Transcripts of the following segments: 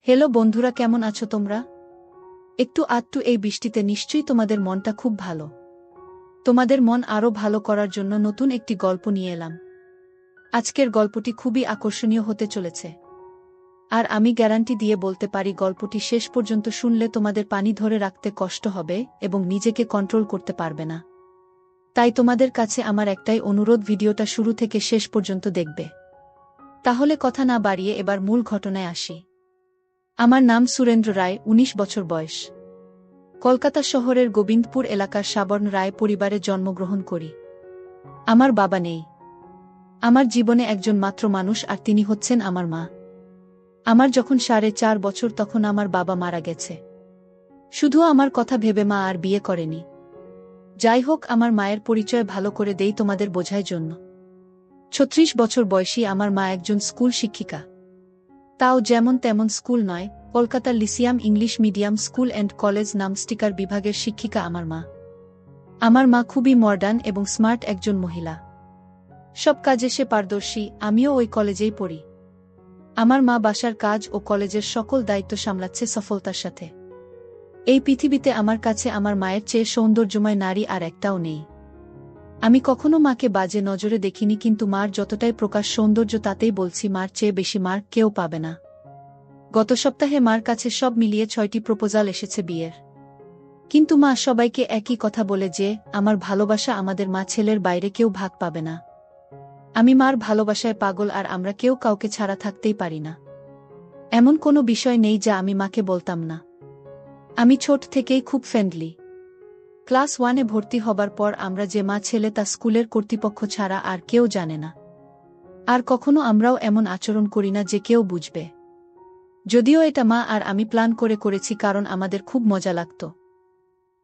Hello বন্ধুরা, কেমন আছো তোমরা? একটু আধটু এই বৃষ্টিতে নিশ্চয়ই তোমাদের মনটা খুব ভালো। তোমাদের মন আরও ভালো করার জন্য নতুন একটি গল্প নিয়ে এলাম। আজকের গল্পটি খুবই আকর্ষণীয় হতে চলেছে। আর আমি গ্যারান্টি দিয়ে বলতে পারি গল্পটি শেষ পর্যন্ত শুনলে তোমাদের পানি ধরে রাখতে কষ্ট হবে এবং নিজেকে কন্ট্রোল করতে পারবে না। তাই তোমাদের কাছে আমার একটাই অনুরোধ, ভিডিওটা শুরু থেকে শেষ পর্যন্ত দেখবে। তাহলে কথা না বাড়িয়ে এবার মূল ঘটনায় আসি। আমার নাম সুরেন্দ্র রায়, ১৯ বছর বয়স। কলকাতা শহরের গোবিন্দপুর এলাকার সাবর্ণ রায় পরিবারে জন্মগ্রহণ করি। আমার বাবা নেই। আমার জীবনে একজন মাত্র মানুষ, আর তিনি হচ্ছেন আমার মা। আমার যখন ৪.৫ বছর তখন আমার বাবা মারা গেছে। শুধু আমার কথা ভেবে মা আর বিয়ে করেনি। যাই হোক, আমার মায়ের পরিচয় ভালো করে দেই তোমাদের বোঝার জন্য। ৩৬ বছর বয়সী আমার মা একজন স্কুল শিক্ষিকা। তাও যেমন তেমন স্কুল নয়, কলকাতার Lyceum English medium school and college নামস্টিকার বিভাগের শিক্ষিকা আমার মা। আমার মা খুবই মডার্ন এবং স্মার্ট একজন মহিলা। সব কাজে সে পারদর্শী, আমিও ওই কলেজেই পড়ি। আমার মা বাসার কাজ ও কলেজের সকল দায়িত্ব সামলাচ্ছে সফলতার সাথে। এই পৃথিবীতে আমার কাছে আমার মায়ের চেয়ে সৌন্দর্যময় নারী আর একটাও নেই। আমি কখনো মাকে বাজে নজরে দেখিনি, কিন্তু মার যতটাই প্রকাশ সৌন্দর্য তাতেই বলছি মার চেয়ে বেশি মার কেউ পাবে না। গত সপ্তাহে মার কাছে সব মিলিয়ে ৬টি প্রপোজাল এসেছে বিয়ের। কিন্তু মা সবাইকে একই কথা বলে যে আমার ভালোবাসা আমাদের মা ছেলের বাইরে কেউ ভাগ পাবে না। আমি মার ভালোবাসায় পাগল, আর আমরা কেউ কাউকে ছাড়া থাকতেই পারি না। এমন কোনো বিষয় নেই যা আমি মাকে বলতাম না। আমি ছোট থেকেই খুব ফ্রেন্ডলি। ক্লাস 1-এ ভর্তি হবার পর আমরা যে মা ছেলে তা স্কুলের কর্তৃপক্ষ ছাড়া আর কেউ জানে না। আর কখনো আমরাও এমন আচরণ করি না যে কেউ বুঝবে। যদিও এটা মা আর আমি প্ল্যান করে করেছি, কারণ আমাদের খুব মজা লাগত।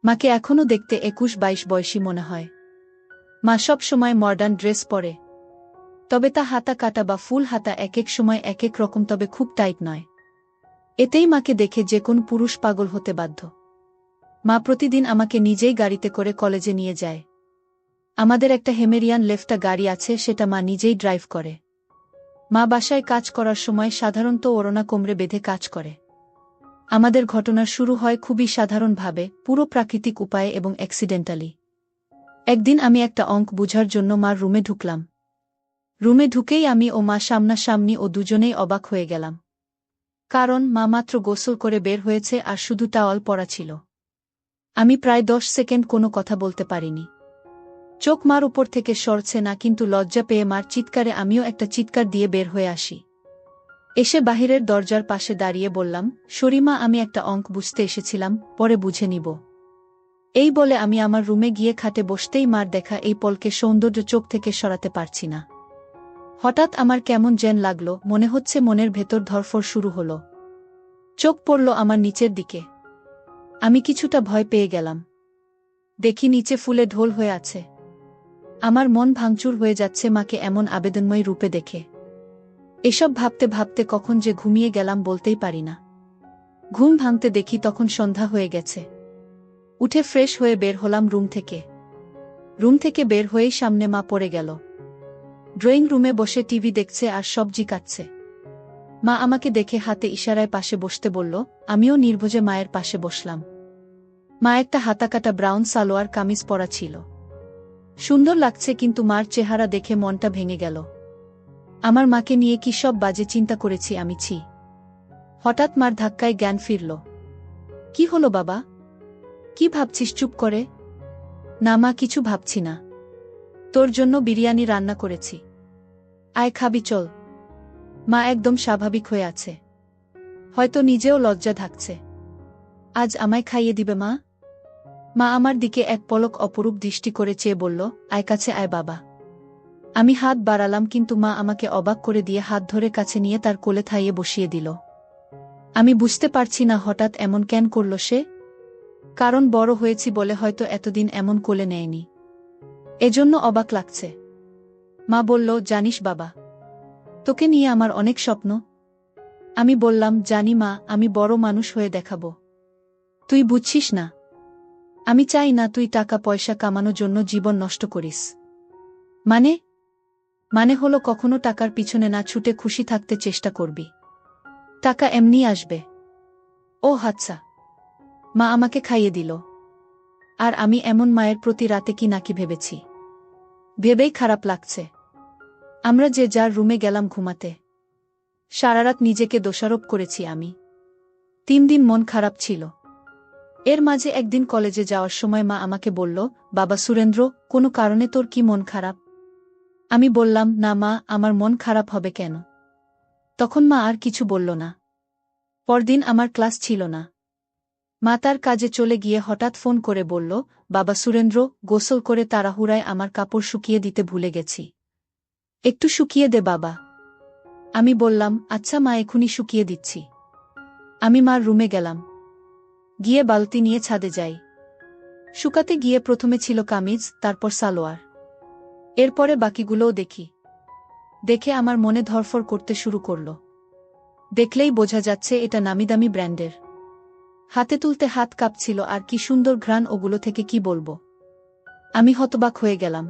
মাকে এখনও দেখতে ২১-২২ বয়সী মনে হয়। মা সব সময় মডার্ন ড্রেস পরে। তবে তা হাতা কাটা বা ফুল হাতা এক এক সময় এক এক রকম, তবে খুব টাইট নয়। এতেই মাকে দেখে যে কোন পুরুষ পাগল হতে বাধ্য। মা প্রতিদিন আমাকে নিজেই গাড়িতে করে কলেজে নিয়ে যায়। আমাদের একটা হেমেরিয়ান লেফটা গাড়ি আছে, সেটা মা নিজেই ড্রাইভ করে। মা বাসায় কাজ করার সময় সাধারণত ওড়না কোমরে বেঁধে কাজ করে। আমাদের ঘটনার শুরু হয় খুবই সাধারণভাবে, পুরো প্রাকৃতিক উপায়ে এবং অ্যাক্সিডেন্টালি। একদিন আমি একটা অঙ্ক বুঝার জন্য মার রুমে ঢুকলাম। রুমে ঢুকেই আমি ও মা সামনাসামনি ও দুজনেই অবাক হয়ে গেলাম। কারণ মা মাত্র গোসল করে বের হয়েছে আর শুধু টাওয়াল পরা ছিল। আমি প্রায় ১০ সেকেন্ড কোনো কথা বলতে পারিনি। চোখ মার উপর থেকে সরছে না, কিন্তু লজ্জা পেয়ে মার চিৎকারে আমিও একটা চিৎকার দিয়ে বের হয়ে আসি। এসে বাহিরের দরজার পাশে দাঁড়িয়ে বললাম, শরিমা, আমি একটা অঙ্ক বুঝতে এসেছিলাম, পরে বুঝে নিব। এই বলে আমি আমার রুমে গিয়ে খাটে বসতেই মার দেখা এই পলকে সৌন্দর্য চোখ থেকে সরাতে পারছি না। হঠাৎ আমার কেমন যেন লাগলো, মনে হচ্ছে মনের ভেতর ধরফর শুরু হলো। চোখ পড়ল আমার নিচের দিকে। আমি কিছুটা ভয় পেয়ে গেলাম। দেখি নিচে ফুলে ঢোল হয়ে আছে। আমার মন ভাঙচুর হয়ে যাচ্ছে মাকে এমন আবেদনময় রূপে দেখে। এসব ভাবতে ভাবতে কখন যে ঘুমিয়ে গেলাম বলতেই পারি না। ঘুম ভাঙতে দেখি তখন সন্ধ্যা হয়ে গেছে। উঠে ফ্রেশ হয়ে বের হলাম রুম থেকে। রুম থেকে বের হয়েই সামনে মা পড়ে গেল। ড্রয়িং রুমে বসে টিভি দেখছে আর সবজি কাটছে। মা আমাকে দেখে হাতে ইশারায় পাশে বসতে বলল। আমিও নির্ভোজে মায়ের পাশে বসলাম। মা একটা হাতাকাটা ব্রাউন সালোয়ার কামিজ পরা ছিল। সুন্দর লাগছে, কিন্তু মার চেহারা দেখে মনটা ভেঙে গেল। আমার মাকে নিয়ে কি সব বাজে চিন্তা করেছি আমি, ছি। হঠাৎ মার ধাক্কায় জ্ঞান ফিরল। কি হলো বাবা? কি ভাবছিস? চুপ করে। না মা, কিছু ভাবছি না। তোর জন্য বিরিয়ানি রান্না করেছি, আয় খাবি, চল। মা একদম স্বাভাবিক হয়ে আছে। হয়তো নিজেও লজ্জা ঢাকছে। আজ আমায় খাইয়ে দিবে মা? মা আমার দিকে এক পলক অপরূপ দৃষ্টি করে চেয়ে বলল, আয় কাছে আয় বাবা। আমি হাত বাড়ালাম, কিন্তু মা আমাকে অবাক করে দিয়ে হাত ধরে কাছে নিয়ে তার কোলে থাইয়ে বসিয়ে দিল। আমি বুঝতে পারছি না হঠাৎ এমন কেন করল সে। কারণ বড় হয়েছি বলে হয়তো এতদিন এমন কোলে নেয়নি, এজন্য অবাক লাগছে। মা বলল, জানিস বাবা, তোকে নিয়ে আমার অনেক স্বপ্ন। আমি বললাম, জানি মা, আমি বড় মানুষ হয়ে দেখাবো। তুই বুঝছিস না, আমি চাই না তুই টাকা পয়সা কামানোর জন্য জীবন নষ্ট করিস। মানে হলো কখনো টাকার পিছনে না ছুটে খুশি থাকতে চেষ্টা করবি। টাকা এমনি আসবে। ও আচ্ছা। মা আমাকে খাইয়ে দিল। আর আমি এমন মায়ের প্রতি রাতে কি নাকি ভেবেছি। ভেবেই খারাপ লাগছে। আমরা যে যার রুমে গেলাম ঘুমাতে। সারারাত নিজেকে দোষারোপ করেছি আমি। 3 দিন মন খারাপ ছিল। এর মাঝে একদিন কলেজে যাওয়ার সময় মা আমাকে বলল, বাবা সুরেন্দ্র, কোনো কারণে তোর কি মন খারাপ? আমি বললাম, না মা, আমার মন খারাপ হবে কেন? তখন মা আর কিছু বলল না। পরদিন আমার ক্লাস ছিল না। মা তার কাজে চলে গিয়ে হঠাৎ ফোন করে বলল, বাবা সুরেন্দ্র, গোসল করে তাড়াহুড়ায় আমার কাপড় শুকিয়ে দিতে ভুলে গেছি। একটু শুকিয়ে দে বাবা। আমি বললাম, আচ্ছা মা, এখুনি শুকিয়ে দিচ্ছি। আমি মার রুমে গেলাম। গিয়ে বালতি নিয়ে ছাদে যাই। শুকাতে গিয়ে প্রথমে ছিল কামিজ, তারপর সালোয়ার। এরপরে বাকিগুলোও দেখি। দেখে আমার মনে ধরফর করতে শুরু করল। দেখলেই বোঝা যাচ্ছে এটা নামিদামি ব্র্যান্ডের। হাতে তুলতে হাত কাঁপছিল, আর কি সুন্দর ঘ্রাণ ওগুলো থেকে কি বলবো। আমি হতবাক হয়ে গেলাম।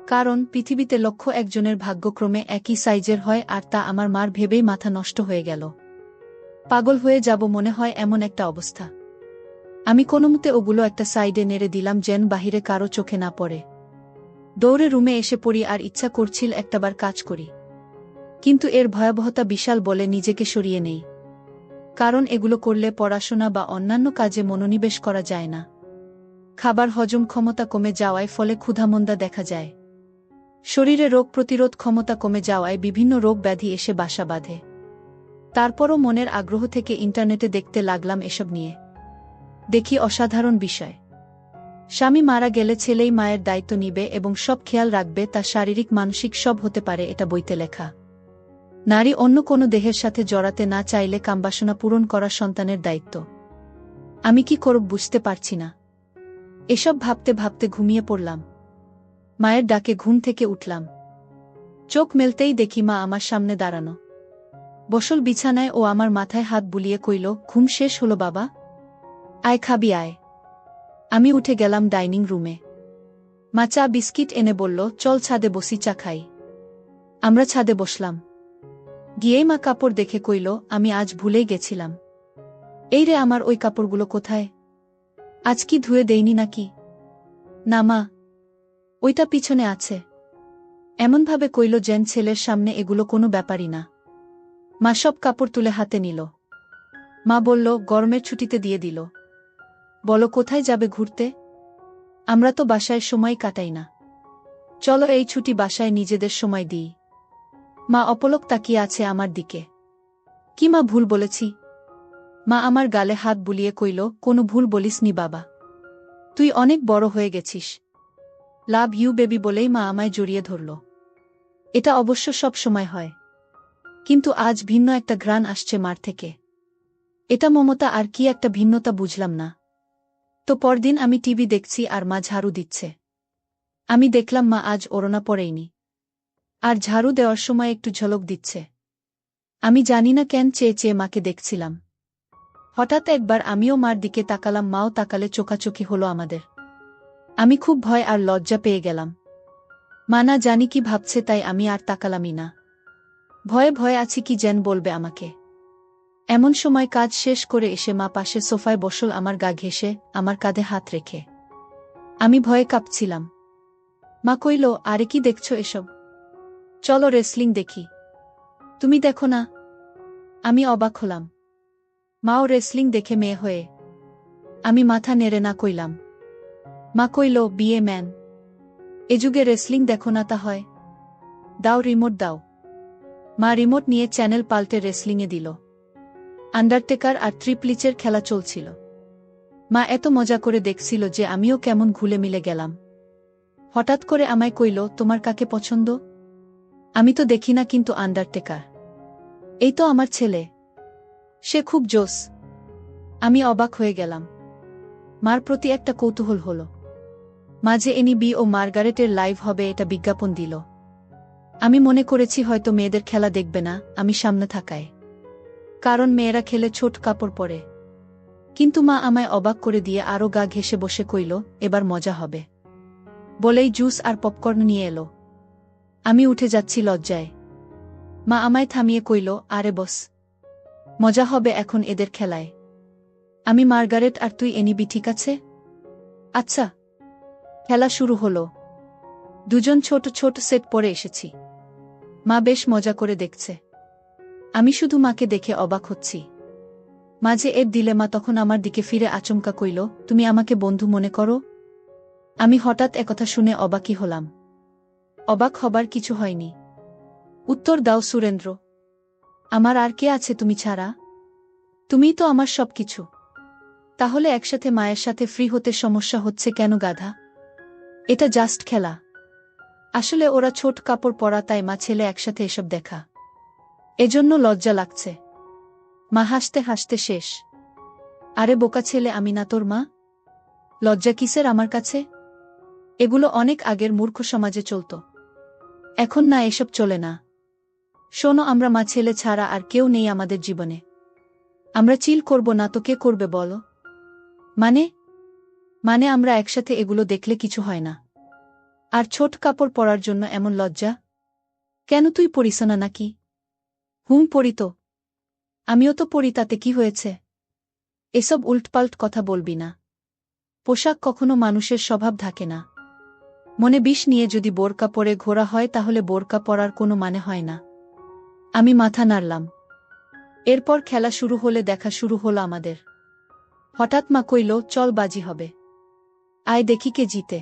কারণ পৃথিবীতে লক্ষ একজনের ভাগ্যক্রমে একই সাইজের হয়, আর তা আমার মার ভেবেই মাথা নষ্ট হয়ে গেল। পাগল হয়ে যাব মনে হয় এমন একটা অবস্থা। আমি কোনোমতে ওগুলো একটা সাইডে নেড়ে দিলাম যেন বাহিরে কারো চোখে না পড়ে। দৌড়ে রুমে এসে পড়ি, আর ইচ্ছা করছিল একটাবার কাজ করি। কিন্তু এর ভয়াবহতা বিশাল বলে নিজেকে সরিয়ে নেই। কারণ এগুলো করলে পড়াশোনা বা অন্যান্য কাজে মনোনিবেশ করা যায় না। খাবার হজম ক্ষমতা কমে যাওয়ায় ফলে ক্ষুধামন্দা দেখা যায়। শরীরে রোগ প্রতিরোধ ক্ষমতা কমে যাওয়ায় বিভিন্ন রোগ ব্যাধি এসে বাসা বাঁধে। তারপরও মনের আগ্রহ থেকে ইন্টারনেটে দেখতে লাগলাম এসব নিয়ে। দেখি অসাধারণ বিষয়। স্বামী মারা গেলে ছেলেই মায়ের দায়িত্ব নিবে এবং সব খেয়াল রাখবে, তা শারীরিক মানসিক সব হতে পারে, এটা বইতে লেখা। নারী অন্য কোনো দেহের সাথে জড়াতে না চাইলে কামবাসনা পূরণ করা সন্তানের দায়িত্ব। আমি কি করব বুঝতে পারছি না। এসব ভাবতে ভাবতে ঘুমিয়ে পড়লাম। মায়ের ডাকে ঘুম থেকে উঠলাম। চোখ মেলতেই দেখি মা আমার সামনে দাঁড়ানো। বসল বিছানায় ও আমার মাথায় হাত বুলিয়ে কইল, ঘুম শেষ হলো বাবা? আয় খাবি আয়। আমি উঠে গেলাম ডাইনিং রুমে। মা চা বিস্কিট এনে বলল, চল ছাদে বসি, চা খাই। আমরা ছাদে বসলাম। গিয়েই মা কাপড় দেখে কইল, আমি আজ ভুলেই গেছিলাম। এই রে, আমার ওই কাপড়গুলো কোথায়? আজ কি ধুয়ে দেইনি নাকি? না মা, ওইটা পিছনে আছে। এমনভাবে কইল যেন ছেলের সামনে এগুলো কোনো ব্যাপারই না। মা সব কাপড় তুলে হাতে নিল। মা বলল, গরমের ছুটিতে দিয়ে দিল। বলো কোথায় যাবে ঘুরতে? আমরা তো বাসায় সময় কাটাই না। চলো এই ছুটি বাসায় নিজেদের সময় দিই। মা অপলক তাকিয়ে আছে আমার দিকে। কি মা, ভুল বলেছি? মা আমার গালে হাত বুলিয়ে কইল, কোনো ভুল বলিসনি বাবা। তুই অনেক বড় হয়ে গেছিস। লাভ ইউ বেবি বলেই মা আমায় জড়িয়ে ধরল। এটা অবশ্য সব সময় হয়। কিন্তু আজ ভিন্ন একটা ঘ্রাণ আসছে মার থেকে। এটা মমতা আর কি একটা ভিন্নতা বুঝলাম না। তো পরদিন আমি টিভি দেখছি আর মা ঝাড়ু দিচ্ছে। আমি দেখলাম মা আজ ওড়না পরেইনি। আর ঝাড়ু দেওয়ার সময় একটু ঝলক দিচ্ছে। আমি জানি না কেন চেয়ে চেয়ে মাকে দেখছিলাম। হঠাৎ একবার আমিও মার দিকে তাকালাম, মাও তাকালে, চোখাচোখি হলো আমাদের। আমি খুব ভয় আর লজ্জা পেয়ে গেলাম। মা না জানি কি ভাবছে, তাই আমি আর তাকালামই না। ভয়ে ভয়ে আছি কি যেন বলবে আমাকে। এমন সময় কাজ শেষ করে এসে মা পাশে সোফায় বসল, আমার গা ঘেঁষে, আমার কাঁধে হাত রেখে। আমি ভয়ে কাঁপছিলাম। মা কইল, আরে কি দেখছো এসব? চলো রেসলিং দেখি। তুমি দেখো না? আমি অবাক হলাম। মাও রেসলিং দেখে মেয়ে হয়ে। আমি মাথা নেড়ে না কইলাম। মা কইল, বিয়ে ম্যান। এ যুগে রেসলিং দেখো না তা হয়? দাও রিমোট দাও। মা রিমোট নিয়ে চ্যানেল পাল্টে রেসলিংয়ে দিল। আন্ডারটেকার আর ট্রিপলিচের খেলা চলছিল। মা এত মজা করে দেখছিল যে আমিও কেমন ঘুলে মিলে গেলাম। হঠাৎ করে আমায় কইল, তোমার কাকে পছন্দ? আমি তো দেখি না, কিন্তু আন্ডারটেকার এই তো আমার ছেলে। সে খুব জোস। আমি অবাক হয়ে গেলাম। মার প্রতি একটা কৌতূহল হল। মাঝে এনবি ও মার্গারেটের লাইভ হবে এটা বিজ্ঞাপন দিল। আমি মনে করেছি হয়তো মেয়েদের খেলা দেখবে না, আমি সামনে থাকায়। কারণ মেয়েরা খেলে ছোট কাপড় পরে। কিন্তু মা আমায় অবাক করে দিয়ে আরও গা ঘেঁষে বসে কইল, এবার মজা হবে। বলেই জুস আর পপকর্ন নিয়ে এলো। আমি উঠে যাচ্ছি লজ্জায়। মা আমায় থামিয়ে কইল, আরে বস, মজা হবে এখন এদের খেলায়। আমি মার্গারেট আর তুই এনিবি, ঠিক আছে? আচ্ছা। খেলা শুরু হলো। দুজন ছোট ছোট সেট পরে এসেছি। মা বেশ মজা করে দেখছে। আমি শুধু মাকে দেখে অবাক হচ্ছি। মাঝে এর দিলে মা তখন আমার দিকে ফিরে আচমকা কইল, তুমি আমাকে বন্ধু মনে করো? আমি হঠাৎ একথা শুনে অবাকই হলাম। অবাক হবার কিছু হয়নি। উত্তর দাও সুরেন্দ্র। আমার আর কে আছে তুমি ছাড়া? তুমিই তো আমার সব কিছু। তাহলে একসাথে মায়ের সাথে ফ্রি হতে সমস্যা হচ্ছে কেন গাধা? এটা জাস্ট খেলা। আসলে ওরা ছোট কাপড় পরা, তাই মা ছেলে একসাথে এসব দেখা। এজন্য লজ্জা লাগছে। মা হাসতে হাসতে শেষ। আরে বোকা ছেলে, আমি না তোর মা? লজ্জা কিসের আমার কাছে? এগুলো অনেক আগের মূর্খ সমাজে চলত। এখন না, এসব চলে না। শোনো, আমরা মা ছেলে ছাড়া আর কেউ নেই আমাদের জীবনে। আমরা চিল করব না তো কে করবে বলো? মানে মানে আমরা একসাথে এগুলো দেখলে কিছু হয় না। আর ছোট কাপড় পরার জন্য এমন লজ্জা কেন? তুই পরিস না নাকি? পরি তো। আমিও তো পরি, তাতে কি হয়েছে? এসব উল্টপাল্ট কথা বলবি না। পোশাক কখনো মানুষের স্বভাব থাকে না। মনে বিষ নিয়ে যদি বোরকা পরে ঘোরা হয় তাহলে বোরকা পরার কোনো মানে হয় না। আমি মাথা নাড়লাম। এরপর খেলা শুরু হলে দেখা শুরু হলো আমাদের। হঠাৎ মা কইল, চল বাজি হবে। আয় দেখি কে জিতে।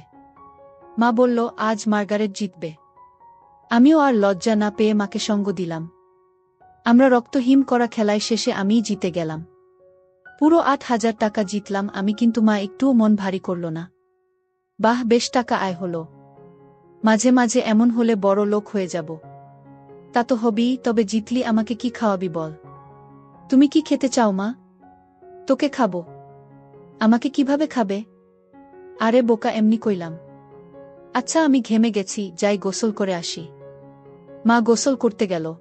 মা বলল, আজ মার্গারেট জিতবে। আমিও আর লজ্জা না পেয়ে মাকে সঙ্গ দিলাম। আমরা রক্তহীন করা খেলায় শেষে আমিই জিতে গেলাম। পুরো ৮,০০০ টাকা জিতলাম আমি, কিন্তু মা একটুও মন ভারী করল না। বাহ, বেশ টাকা আয় হলো। মাঝে মাঝে এমন হলে বড় লোক হয়ে যাব। তা তো হবেই, তবে জিতলি আমাকে কি খাওয়াবি বল? তুমি কি খেতে চাও মা? তোকে খাবো। আমাকে কিভাবে খাবে? আরে বোকা, এমনি কইলাম। আচ্ছা, আমি ঘেমে গেছি, যাই গোসল করে আসি। মা গোসল করতে গেল।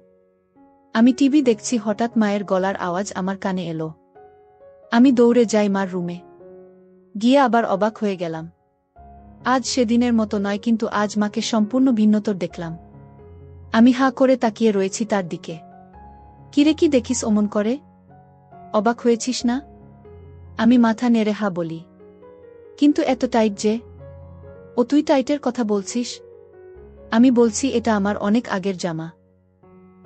আমি টিভি দেখছি, হঠাৎ মায়ের গলার আওয়াজ আমার কানে এলো। আমি দৌড়ে যাই মার রুমে। গিয়ে আবার অবাক হয়ে গেলাম। আজ সেদিনের মতো নয়, কিন্তু আজ মাকে সম্পূর্ণ ভিন্নতর দেখলাম। আমি হাঁ করে তাকিয়ে রয়েছি তার দিকে। কিরে, কি দেখিস অমন করে? অবাক হয়েছিস না? আমি মাথা নেড়ে হা বলি। কিন্তু এত টাইট যে? ও, তুই টাইটের কথা বলছিস? আমি বলছি, এটা আমার অনেক আগের জামা।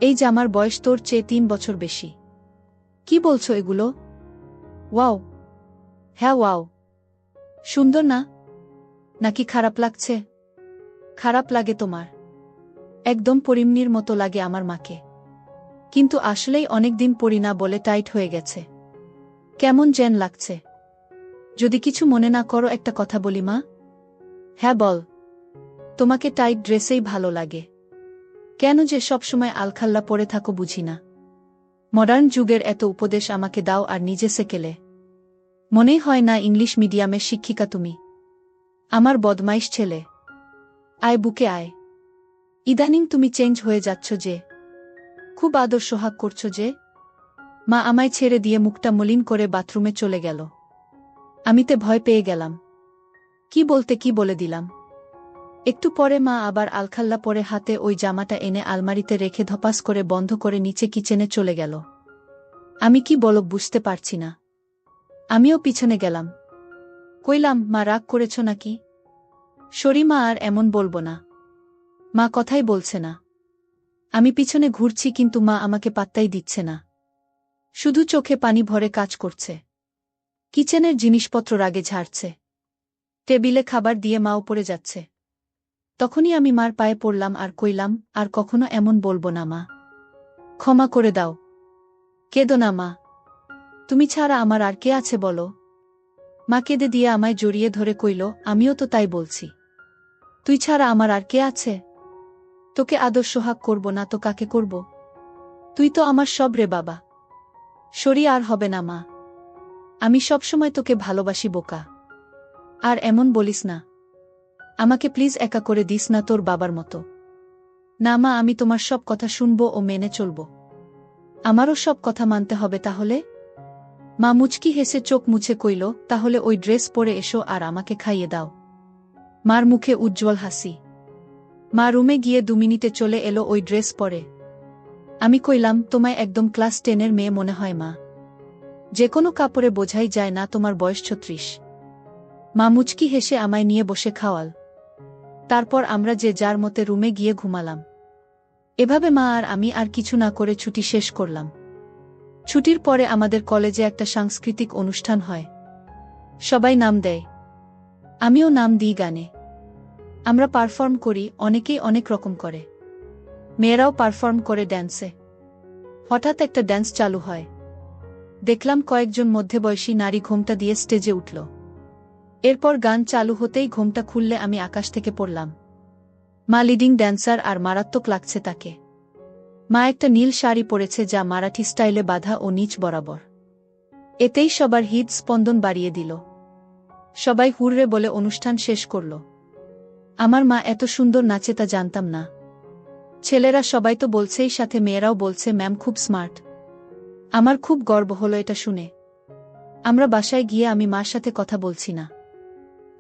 এই জামার বয়স তোর চেয়ে ৩ বছর বেশি। কি বলছো এগুলো? ওয়াও। হ্যাঁ ওয়াও। সুন্দর না? নাকি খারাপ লাগছে? খারাপ লাগে তোমার? একদম পরিমনির মতো লাগে আমার মাকে। কিন্তু আসলেই অনেকদিন পরি না বলে টাইট হয়ে গেছে। কেমন যেন লাগছে। যদি কিছু মনে না করো একটা কথা বলি মা? হ্যাঁ বল। তোমাকে টাইট ড্রেসেই ভালো লাগে। কেন যে সবসময় আলখাল্লা পরে থাকো বুঝি না। মডার্ন যুগের এত উপদেশ আমাকে দাও আর নিজে সেকেলে। মনেই হয় না ইংলিশ মিডিয়ামের শিক্ষিকা তুমি। আমার বদমাইশ ছেলে। আয় বুকে আয়। ইদানিং তুমি চেঞ্জ হয়ে যাচ্ছ যে। খুব আদর সোহাগ করছো যে। মা আমায় ছেড়ে দিয়ে মুখটা মলিন করে বাথরুমে চলে গেল। আমিতে ভয় পেয়ে গেলাম। কি বলতে কি বলে দিলাম। একটু পরে মা আবার আলখাল্লা পরে হাতে ওই জামাটা এনে আলমারিতে রেখে ধপাস করে বন্ধ করে নিচে কিচেনে চলে গেল। আমি কি বলব বুঝতে পারছি না। আমিও পিছনে গেলাম। কইলাম, মা রাগ করেছ নাকি? সরি মা, আর এমন বলবো না। মা কথাই বলছে না। আমি পিছনে ঘুরছি, কিন্তু মা আমাকে পাত্তাই দিচ্ছে না। শুধু চোখে পানি ভরে কাজ করছে। কিচেনের জিনিসপত্র রাগে ঝাড়ছে। টেবিলে খাবার দিয়ে মা উপরে যাচ্ছে। তখনই আমি মার পায়ে পড়লাম আর কইলাম, আর কখনো এমন বলবো না মা। ক্ষমা করে দাও। কেঁদো না মা। তুমি ছাড়া আমার আর কে আছে বলো? মা কেঁদে দিয়ে আমায় জড়িয়ে ধরে কইল, আমিও তো তাই বলছি। তুই ছাড়া আমার আর কে আছে? তোকে আদর সোহাগ করব না তো কাকে করব? তুই তো আমার সব রে বাবা। সরি, আর হবে না মা। আমি সবসময় তোকে ভালোবাসি বোকা। আর এমন বলিস না। আমাকে প্লিজ একা করে দিস না তোর বাবার মতো। না মা, আমি তোমার সব কথা শুনব ও মেনে চলব। আমারও সব কথা মানতে হবে তাহলে? মা মুচকি হেসে চোখ মুছে কইল, তাহলে ওই ড্রেস পরে এসো আর আমাকে খাইয়ে দাও। মার মুখে উজ্জ্বল হাসি। মা রুমে গিয়ে ২ মিনিটে চলে এলো ওই ড্রেস পরে। আমি কইলাম, তোমায় একদম ক্লাস 10-এর মেয়ে মনে হয় মা। যে কোনো কাপড়ে বোঝাই যায় না তোমার বয়স ৩৬। মা মুচকি হেসে আমায় নিয়ে বসে খাওয়াল। তারপর আমরা যে যার মতে রুমে গিয়ে ঘুমালাম। এভাবে মা আর আমি আর কিছু না করে ছুটি শেষ করলাম। ছুটির পরে আমাদের কলেজে একটা সাংস্কৃতিক অনুষ্ঠান হয়। সবাই নাম দেয়, আমিও নাম দিই গানে। আমরা পারফর্ম করি, অনেকেই অনেক রকম করে। মেয়েরাও পারফর্ম করে ড্যান্সে। হঠাৎ একটা ড্যান্স চালু হয়। দেখলাম কয়েকজন মধ্যবয়সী নারী ঘোমটা দিয়ে স্টেজে উঠল। এরপর গান চালু হতেই ঘোমটা খুললে আমি আকাশ থেকে পড়লাম। মা লিডিং ড্যান্সার আর মারাত্মক লাগছে তাকে। মা একটা নীল শাড়ি পরেছে যা মারাঠি স্টাইলে বাঁধা ও নিচ বরাবর। এতেই সবার হৃদ স্পন্দন বাড়িয়ে দিল। সবাই হুররে বলে অনুষ্ঠান শেষ করল। আমার মা এত সুন্দর নাচে তা জানতাম না। ছেলেরা সবাই তো বলছেই, সাথে মেয়েরাও বলছে ম্যাম খুব স্মার্ট। আমার খুব গর্ব হলো এটা শুনে। আমরা বাসায় গিয়ে আমি মার সাথে কথা বলছি না।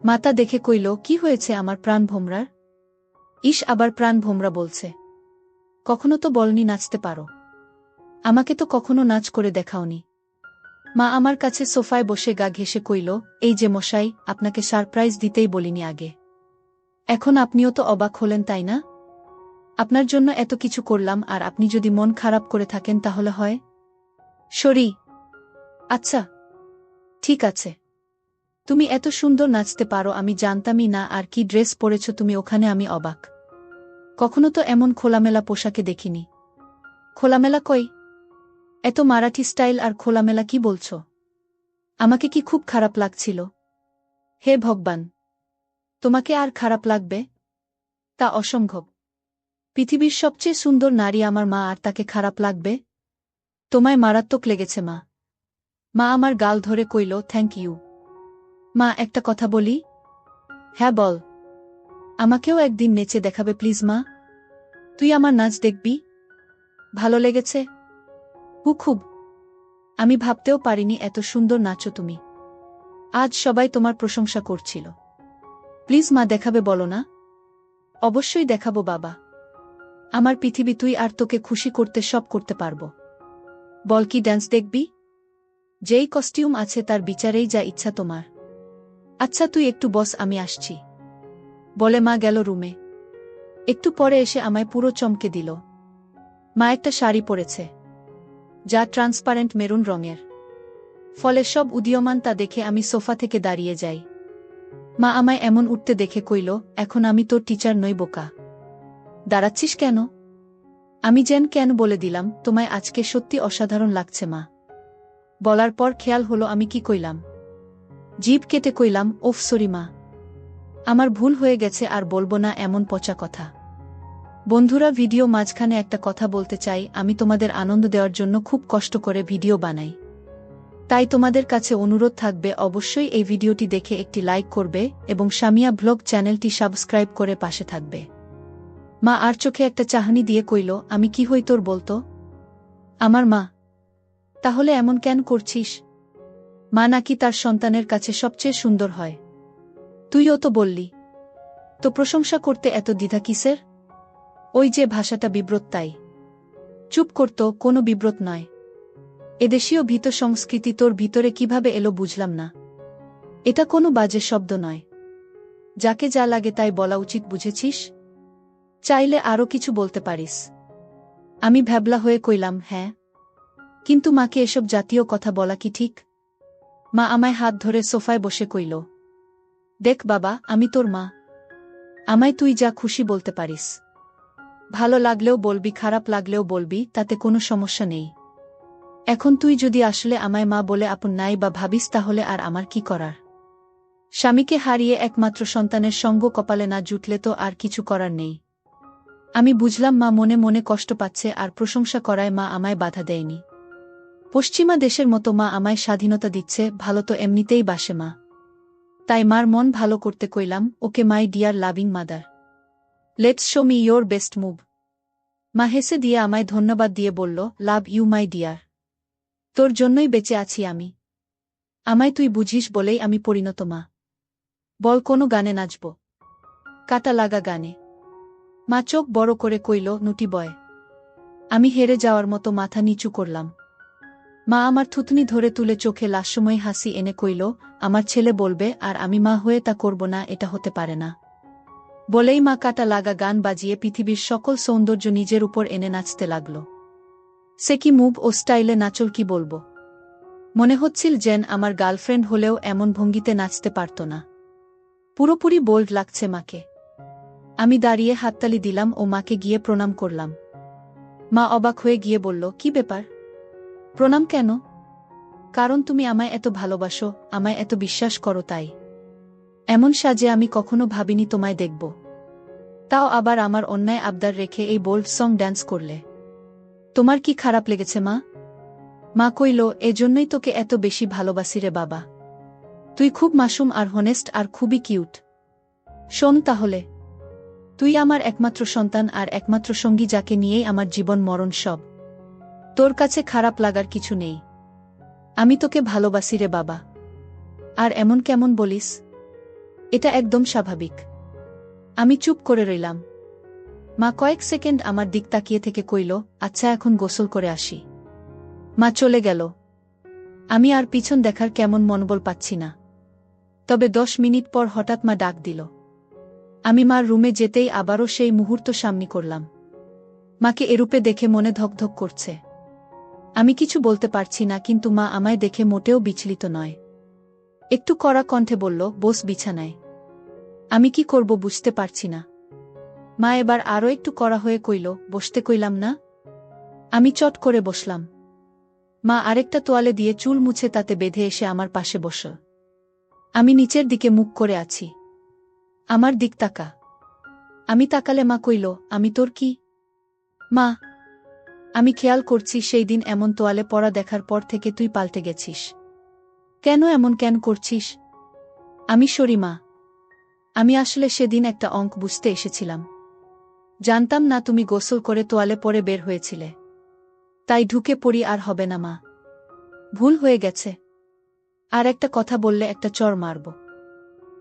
মাতা দেখে কইল, কি হয়েছে আমার প্রাণ ভোমরার? ইস, আবার প্রাণ ভোমরা বলছে। কখনো তো বলনি নাচতে পারো। আমাকে তো কখনো নাচ করে দেখাওনি। মা আমার কাছে সোফায় বসে গা ঘেঁষে কইল, এই যে মশাই, আপনাকে সারপ্রাইজ দিতেই বলিনি আগে। এখন আপনিও তো অবাক হলেন, তাই না? আপনার জন্য এত কিছু করলাম, আর আপনি যদি মন খারাপ করে থাকেন তাহলে হয়। সরি। আচ্ছা ঠিক আছে। তুমি এত সুন্দর নাচতে পারো আমি জানতামই না, আর কি ড্রেস পরেছ তুমি ওখানে, আমি অবাক। কখনো তো এমন খোলামেলা পোশাকে দেখিনি। খোলামেলা কই? এত মারাঠি স্টাইল আর খোলামেলা কি বলছ? আমাকে কি খুব খারাপ লাগছিল? হে ভগবান, তোমাকে আর খারাপ লাগবে? তা অসম্ভব। পৃথিবীর সবচেয়ে সুন্দর নারী আমার মা, আর তাকে খারাপ লাগবে? তোমায় মারাত্মক লেগেছে মা। মা আমার গাল ধরে কইল, থ্যাংক ইউ। মা, একটা কথা বলি? হ্যাঁ বল। আমাকেও একদিন নেচে দেখাবে প্লিজ মা? তুই আমার নাচ দেখবি? ভালো লেগেছে? খুব। আমি ভাবতেও পারিনি এত সুন্দর নাচো তুমি। আজ সবাই তোমার প্রশংসা করছিল। প্লিজ মা, দেখাবে বলো না? অবশ্যই দেখাবো বাবা। আমার পৃথিবী তুই, আর তোকে খুশি করতে সব করতে পারবো। বল, কি ড্যান্স দেখবি? যেই কস্টিউম আছে তার বিচারেই যা ইচ্ছা তোমার। আচ্ছা তুই একটু বস, আমি আসছি। বলে মা গেল রুমে। একটু পরে এসে আমায় পুরো চমকে দিল। মা একটা শাড়ি পরেছে, যা ট্রান্সপারেন্ট মেরুন রঙের। ফলে সব উদীয়মান তা দেখে আমি সোফা থেকে দাঁড়িয়ে যাই। মা আমায় এমন উঠতে দেখে কইল, এখন আমি তোর টিচার নই বোকা। দাঁড়াচ্ছিস কেন? আমি কেন বলে দিলাম, তোমায় আজকে সত্যি অসাধারণ লাগছে মা। বলার পর খেয়াল হলো আমি কি কইলাম। জিভ কেটে কইলাম, ওফ সরি মা, আমার ভুল হয়ে গেছে, আর বলবো না এমন পচা কথা। বন্ধুরা, ভিডিও মাঝখানে একটা কথা বলতে চাই। আমি তোমাদের আনন্দ দেওয়ার জন্য খুব কষ্ট করে ভিডিও বানাই। তাই তোমাদের কাছে অনুরোধ থাকবে, অবশ্যই এই ভিডিওটি দেখে একটি লাইক করবে এবং সামিয়া ব্লগ চ্যানেলটি সাবস্ক্রাইব করে পাশে থাকবে। মা আর চোখে একটা চাহনি দিয়ে কইল, আমি কি হই তোর বলতো? আমার মা। তাহলে এমন কেন করছিস? মা নাকি তার সন্তানের কাছে সবচেয়ে সুন্দর হয়। তুইও তো বললি। তো প্রশংসা করতে এত দ্বিধা কিসের? ওই যে ভাষাটা বিব্রত, তাই। চুপ করতো, কোনো বিব্রত নয়। এদেশীয় ভীত সংস্কৃতি তোর ভিতরে কিভাবে এলো বুঝলাম না। এটা কোনো বাজে শব্দ নয়। যাকে যা লাগে তাই বলা উচিত, বুঝেছিস? চাইলে আরও কিছু বলতে পারিস। আমি ভ্যাবলা হয়ে কইলাম, হ্যাঁ। কিন্তু মাকে এসব জাতীয় কথা বলা কি ঠিক? মা আমায় হাত ধরে সোফায় বসে কইল, দেখ বাবা, আমি তোর মা। আমায় তুই যা খুশি বলতে পারিস। ভালো লাগলেও বলবি, খারাপ লাগলেও বলবি, তাতে কোনো সমস্যা নেই। এখন তুই যদি আসলে আমায় মা বলে আপন নাই বা ভাবিস, তাহলে আর আমার কি করার? স্বামীকে হারিয়ে একমাত্র সন্তানের সঙ্গ কপালে না জুটলে তো আর কিছু করার নেই। আমি বুঝলাম মা মনে মনে কষ্ট পাচ্ছে, আর প্রশংসা করায় মা আমায় বাধা দেয়নি। পশ্চিমা দেশের মতো মা আমায় স্বাধীনতা দিচ্ছে, ভালো তো এমনিতেই বাসে মা। তাই মার মন ভালো করতে কইলাম, okay my dear loving mother, let's show me your best move. মা হেসে দিয়ে আমায় ধন্যবাদ দিয়ে বলল, লাভ ইউ মাই ডিয়ার। তোর জন্যই বেঁচে আছি আমি। আমায় তুই বুঝিস বলেই আমি পরিণত মা। বল, কোনো গানে নাচব? কাটা লাগা গানে। মা চোখ বড় করে কইল, নুটি বয়। আমি হেরে যাওয়ার মতো মাথা নিচু করলাম। মা আমার থুতনি ধরে তুলে চোখে লাস্যময়ী হাসি এনে কইল, আমার ছেলে বলবে আর আমি মা হয়ে তা করব না, এটা হতে পারে না। বলেই মা কাটা লাগা গান বাজিয়ে পৃথিবীর সকল সৌন্দর্য নিজের উপর এনে নাচতে লাগল। সে কি মুভ ও স্টাইলে নাচল কি বলবো। মনে হচ্ছিল যেন আমার গার্লফ্রেন্ড হলেও এমন ভঙ্গিতে নাচতে পারত না। পুরোপুরি বোল্ড লাগছে মাকে। আমি দাঁড়িয়ে হাততালি দিলাম ও মাকে গিয়ে প্রণাম করলাম। মা অবাক হয়ে গিয়ে বলল, কি ব্যাপার? প্রণাম কেন? কারণ তুমি আমায় এত ভালোবাসো, আমায় এত বিশ্বাস করো তাই। এমন সাজে আমি কখনো ভাবিনি তোমায় দেখব। তাও আবার আমার অন্যায় আবদার রেখে এই বোল্ড সং ড্যান্স করলে। তোমার কি খারাপ লেগেছে মা? মা কইল, এজন্যই তোকে এত বেশি ভালোবাসি রে বাবা। তুই খুব মাসুম আর হনেস্ট আর খুবই কিউট। শোন তাহলে, তুই আমার একমাত্র সন্তান আর একমাত্র সঙ্গী, যাকে নিয়েই আমার জীবন মরণ সব। তোর কাছে খারাপ লাগার কিছু নেই। আমি তোকে ভালোবাসি রে বাবা। আর এমন কেমন বলিস? এটা একদম স্বাভাবিক। আমি চুপ করে রইলাম। মা কয়েক সেকেন্ড আমার দিক তাকিয়ে থেকে কইল, আচ্ছা এখন গোসল করে আসি। মা চলে গেল। আমি আর পিছন দেখার কেমন মনোবল পাচ্ছি না। তবে 10 মিনিট পর হঠাৎ মা ডাক দিল। আমি মার রুমে যেতেই আবারও সেই মুহূর্ত সামনে করলাম। মাকে এরূপে দেখে মনে ধকধক করছে। আমি কিছু বলতে পারছি না, কিন্তু মা আমায় দেখে মোটেও বিচলিত নয়। একটু কড়া কণ্ঠে বলল, বস বিছানায়। আমি কি করব বুঝতে পারছি না। মা এবার আরও একটু কড়া হয়ে কইল, বসতে কইলাম না। আমি চট করে বসলাম। মা আরেকটা তোয়ালে দিয়ে চুল মুছে তাতে বেঁধে এসে আমার পাশে বসল। আমি নিচের দিকে মুখ করে আছি। আমার দিক তাকা। আমি তাকালে মা কইল, আমি তোর কি? মা, আমি খেয়াল করছি সেই দিন এমন তোয়ালে পরা দেখার পর থেকে তুই পাল্টে গেছিস। কেন এমন কেন করছিস? আমি সরি মা। আমি আসলে সেদিন একটা অঙ্ক বুঝতে এসেছিলাম। জানতাম না তুমি গোসল করে তোয়ালে পরে বের হয়েছিলে। তাই ঢুকে পড়ি, আর হবে না মা। ভুল হয়ে গেছে। আর একটা কথা বললে একটা চড় মারব।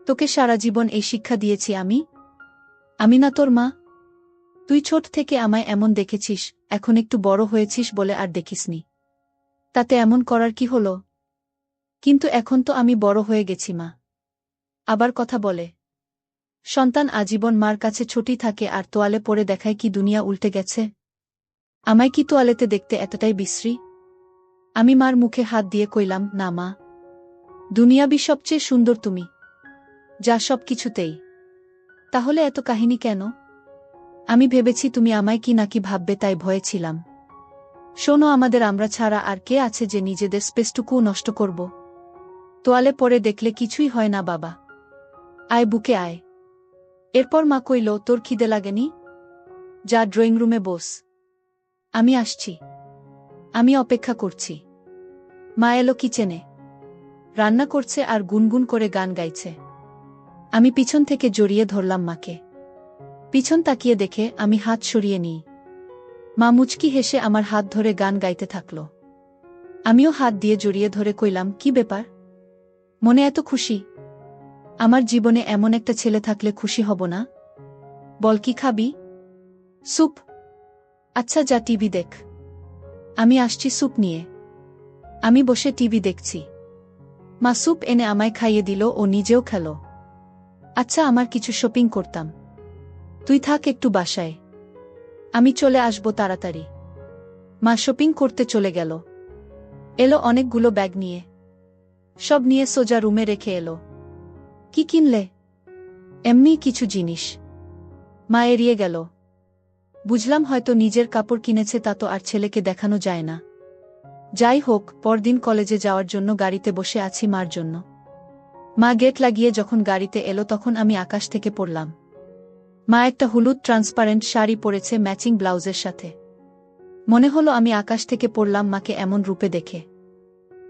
তোকে সারা জীবন এই শিক্ষা দিয়েছি আমি? আমি না তোর মা? তুই ছোট থেকে আমায় এমন দেখেছিস, এখন একটু বড় হয়েছিস বলে আর দেখিসনি। তাতে এমন করার কি হলো? কিন্তু এখন তো আমি বড় হয়ে গেছি মা। আবার কথা বলে। সন্তান আজীবন মার কাছে ছোটই থাকে, আর তোয়ালে পরে দেখায় কি দুনিয়া উল্টে গেছে? আমায় কি তোয়ালেতে দেখতে এতটাই বিশ্রী? আমি মার মুখে হাত দিয়ে কইলাম, না মা। দুনিয়াবি সবচেয়ে সুন্দর তুমি, যা সব কিছুতেই। তাহলে এত কাহিনী কেন? আমি ভেবেছি তুমি আমায় কি নাকি ভাববে, তাই ভয়ে ছিলাম। শোনো, আমাদের আমরা ছাড়া আর কে আছে যে নিজেদের স্পেসটুকুও নষ্ট করব? তোয়ালে পরে দেখলে কিছুই হয় না বাবা। আয় বুকে আয়। এরপর মা কইল, তোর খিদে লাগেনি? যা ড্রয়িং রুমে বস। আমি আসছি। আমি অপেক্ষা করছি। মা এলো কিচেনে। রান্না করছে আর গুনগুন করে গান গাইছে। আমি পিছন থেকে জড়িয়ে ধরলাম মাকে। পিছন তাকিয়ে দেখে আমি হাত সরিয়ে নিই। মা মুচকি হেসে আমার হাত ধরে গান গাইতে থাকল। আমিও হাত দিয়ে জড়িয়ে ধরে কইলাম, কি ব্যাপার? মনে এত খুশি? আমার জীবনে এমন একটা ছেলে থাকলে খুশি হব না? বল, কি খাবি? স্যুপ? আচ্ছা যা টিভি দেখ। আমি আসছি স্যুপ নিয়ে। আমি বসে টিভি দেখছি। মা স্যুপ এনে আমায় খাইয়ে দিল ও নিজেও খেল। আচ্ছা, আমার কিছু শপিং করতাম। তুই থাক একটু বাসায়। আমি চলে আসব তাড়াতাড়ি। মা শপিং করতে চলে গেল। এলো অনেকগুলো ব্যাগ নিয়ে। সব নিয়ে সোজা রুমে রেখে এলো। কি কিনলে? এমনি কিছু জিনিস। মা এড়িয়ে গেল। বুঝলাম হয়তো নিজের কাপড় কিনেছে, তা তো আর ছেলেকে দেখানো যায় না। যাই হোক, পরদিন কলেজে যাওয়ার জন্য গাড়িতে বসে আছি মার জন্য। মা গেট লাগিয়ে যখন গাড়িতে এলো তখন আমি আকাশ থেকে পড়লাম। মা একটা হলুদ ট্রান্সপারেন্ট শাড়ি পরেছে ম্যাচিং ব্লাউজের সাথে। মনে হলো আমি আকাশ থেকে পড়লাম মাকে এমন রূপে দেখে।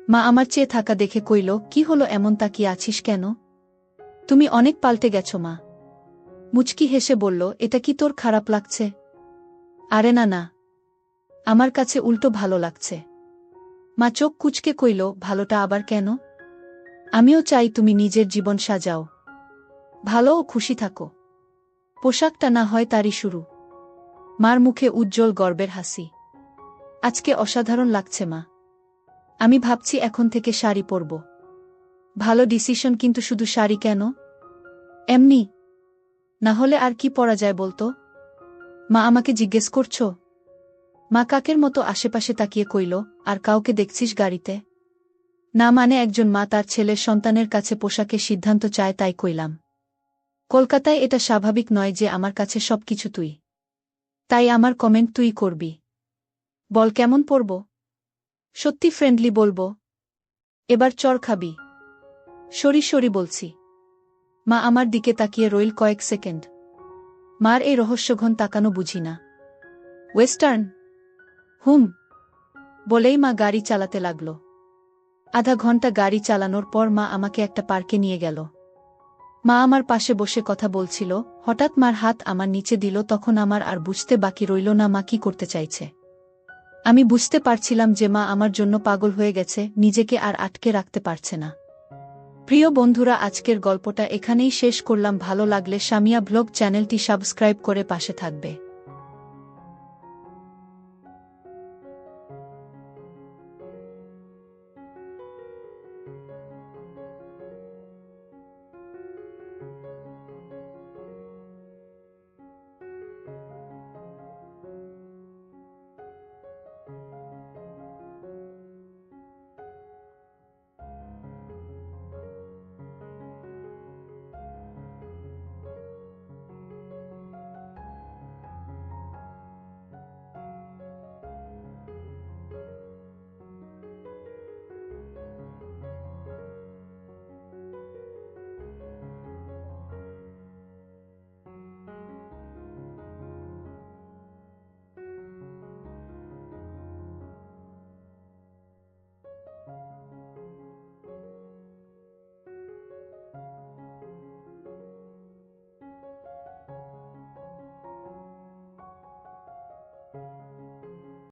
মা আমার চেয়ে থাকা দেখে কইল, কি হলো এমন তাকিয়ে আছিস কেন? তুমি অনেক পাল্টে গেছো মা। মুচকি হেসে বলল, এটা কি তোর খারাপ লাগছে? আরে না না, আমার কাছে উল্টো ভালো লাগছে। মা চোখ কুঁচকে কইল, ভালোটা আবার কেন? আমিও চাই তুমি নিজের জীবন সাজাও, ভালো ও খুশি থাকো। পোশাকটা না হয় তারই শুরু। মার মুখে উজ্জ্বল গর্বের হাসি। আজকে অসাধারণ লাগছে মা। আমি ভাবছি এখন থেকে শাড়ি পরব। ভালো ডিসিশন, কিন্তু শুধু শাড়ি কেন? এমনি না হলে আর কি পরা যায় বলতো? মা আমাকে জিজ্ঞেস করছো? মা কাকের মতো আশেপাশে তাকিয়ে কইল, আর কাউকে দেখছিস গাড়িতে? না মানে একজন মা তার ছেলের সন্তানের কাছে পোশাকের সিদ্ধান্ত চায়, তাই কইলাম। কলকাতায় এটা স্বাভাবিক নয় যে আমার কাছে সবকিছু তুই। তাই আমার কমেন্ট তুই করবি। বল কেমন পরব? সত্যি ফ্রেন্ডলি বলবো? এবার চর খাবি? সরি সরি বলছি। মা আমার দিকে তাকিয়ে রইল কয়েক সেকেন্ড। মার এই রহস্যঘন তাকানো বুঝি না। ওয়েস্টার্ন? হুম বলেই মা গাড়ি চালাতে লাগল। আধা ঘন্টা গাড়ি চালানোর পর মা আমাকে একটা পার্কে নিয়ে গেল। মা আমার পাশে বসে কথা বলছিল, হঠাৎ মার হাত আমার নিচে দিল। তখন আমার আর বুঝতে বাকি রইল না মা কি করতে চাইছে। আমি বুঝতে পারছিলাম যে মা আমার জন্য পাগল হয়ে গেছে, নিজেকে আর আটকে রাখতে পারছে না। প্রিয় বন্ধুরা, আজকের গল্পটা এখানেই শেষ করলাম। ভালো লাগলে সামিয়া ব্লগ চ্যানেলটি সাবস্ক্রাইব করে পাশে থাকবে।